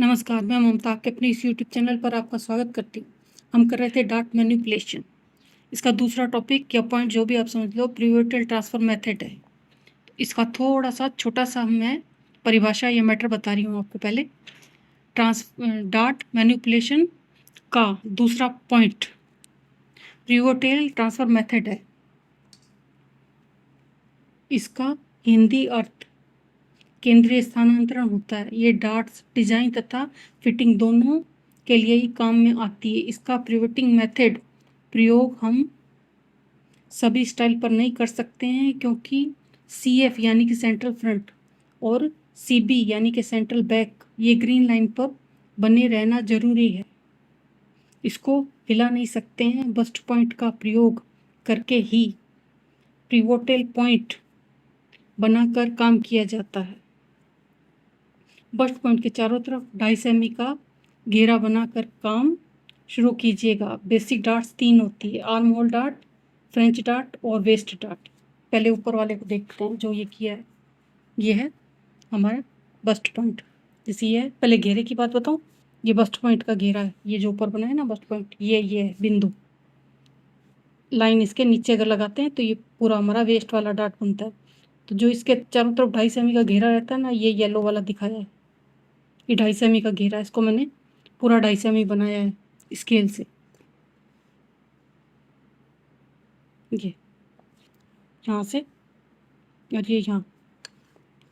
नमस्कार, मैं ममता आपके अपने इस यूट्यूब चैनल पर आपका स्वागत करती हूँ। हम कर रहे थे डाट मैनिपुलेशन। इसका दूसरा टॉपिक या पॉइंट जो भी आप समझ लो पिवोटल ट्रांसफर मेथड है। इसका थोड़ा सा छोटा सा मैं परिभाषा या मैटर बता रही हूँ आपको पहले। डाट मैनिपुलेशन का दूसरा पॉइंट पिवोटल ट्रांसफर मेथड है। इसका हिंदी अर्थ केंद्रीय स्थानांतरण होता है। ये डार्ट्स डिजाइन तथा फिटिंग दोनों के लिए ही काम में आती है। इसका पिवटिंग मेथड प्रयोग हम सभी स्टाइल पर नहीं कर सकते हैं क्योंकि CF यानी कि सेंट्रल फ्रंट और CB यानी कि सेंट्रल बैक ये ग्रीन लाइन पर बने रहना जरूरी है। इसको हिला नहीं सकते हैं। बस्ट पॉइंट का प्रयोग करके ही पिवोटल पॉइंट बनाकर काम किया जाता है। बस्ट पॉइंट के चारों तरफ 2.5 सेमी का घेरा बनाकर काम शुरू कीजिएगा। बेसिक डार्ट्स 3 होती है, arm hole dart, French dart और वेस्ट डार्ट। पहले ऊपर वाले को देखते हैं जो ये किया है। ये है हमारा बस्ट पॉइंट। जैसे ये है, पहले घेरे की बात बताऊँ। ये बस्ट पॉइंट का घेरा है, ये जो ऊपर बना है ना बस्ट पॉइंट, ये है बिंदु। लाइन इसके नीचे अगर लगाते हैं तो ये पूरा हमारा वेस्ट वाला डार्ट बनता है। तो जो इसके चारों तरफ 2.5 सेमी का घेरा रहता है ना, ये येलो वाला दिखाया है। ये 2.5 सेमी का घेरा, इसको मैंने पूरा 2.5 सेमी बनाया है स्केल से। ये यहाँ से और ये यहाँ,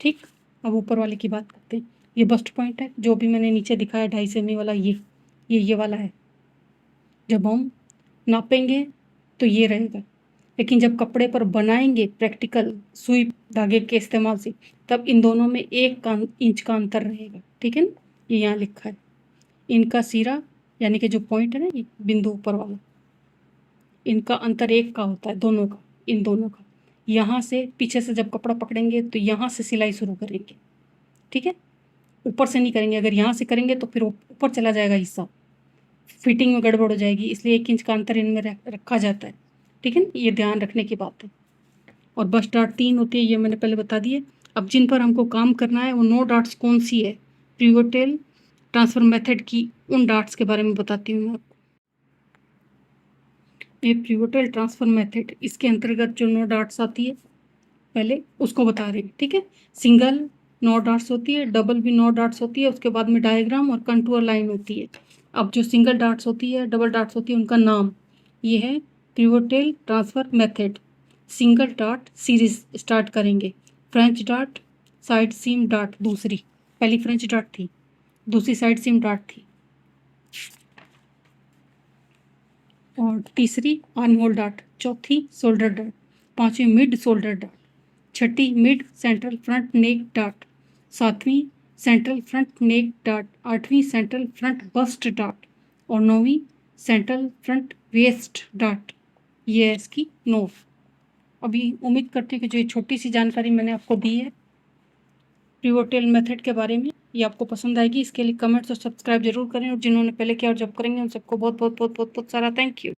ठीक। अब ऊपर वाले की बात करते हैं। ये बस्ट पॉइंट है जो भी मैंने नीचे दिखाया 2.5 सेमी वाला, ये वाला है। जब हम नापेंगे तो ये रहेगा, लेकिन जब कपड़े पर बनाएंगे प्रैक्टिकल सुई धागे के इस्तेमाल से, तब इन दोनों में 1 इंच का अंतर रहेगा। ठीक है ना, ये यहाँ लिखा है। इनका सिरा यानी कि जो पॉइंट है ना, ये बिंदु ऊपर वाला, इनका अंतर 1 का होता है, दोनों का, इन दोनों का। यहाँ से पीछे से जब कपड़ा पकड़ेंगे तो यहाँ से सिलाई शुरू करेंगे। ठीक है, ऊपर से नहीं करेंगे। अगर यहाँ से करेंगे तो फिर ऊपर चला जाएगा हिस्सा, फिटिंग में गड़बड़ हो जाएगी। इसलिए 1 इंच का अंतर इनमें रखा जाता है। ठीक है, ये ध्यान रखने की बात है। और बस्ट डार्ट 3 होती है, ये मैंने पहले बता दिए। अब जिन पर हमको काम करना है वो 9 डार्ट्स कौन सी है, पिवोटल ट्रांसफर मेथड की उन डार्ट्स के बारे में बताती हूँ मैं आपको। ये पिवोटल ट्रांसफर मेथड, इसके अंतर्गत जो 9 डार्ट्स आती है पहले उसको बता रहे हैं। ठीक है, सिंगल 9 डार्ट्स होती है, डबल भी 9 डार्ट्स होती है, उसके बाद में डायग्राम और कंटूर लाइन होती है। अब जो सिंगल डार्ट्स होती है, डबल डार्ट्स होती है, उनका नाम ये है pivotal transfer method. Single dart series start करेंगे। French dart, side seam dart दूसरी, पहली फ्रेंच डार्ट थी, दूसरी साइड सीम डार्ट थी, और तीसरी आर्म होल डार्ट, चौथी शोल्डर डार्ट, पांचवी मिड शोल्डर डार्ट, छठी मिड सेंट्रल फ्रंट नेक डार्ट, सातवीं सेंट्रल फ्रंट नेक डार्ट, आठवीं सेंट्रल फ्रंट बस्ट डार्ट और नौवीं सेंट्रल फ्रंट वेस्ट डार्ट। ये है इसकी 9। अभी उम्मीद करती हूँ कि जो ये छोटी सी जानकारी मैंने आपको दी है पिवोटल मेथड के बारे में, ये आपको पसंद आएगी। इसके लिए कमेंट्स और सब्सक्राइब जरूर करें, और जिन्होंने पहले किया और जब करेंगे उन सबको बहुत बहुत बहुत बहुत बहुत सारा थैंक यू।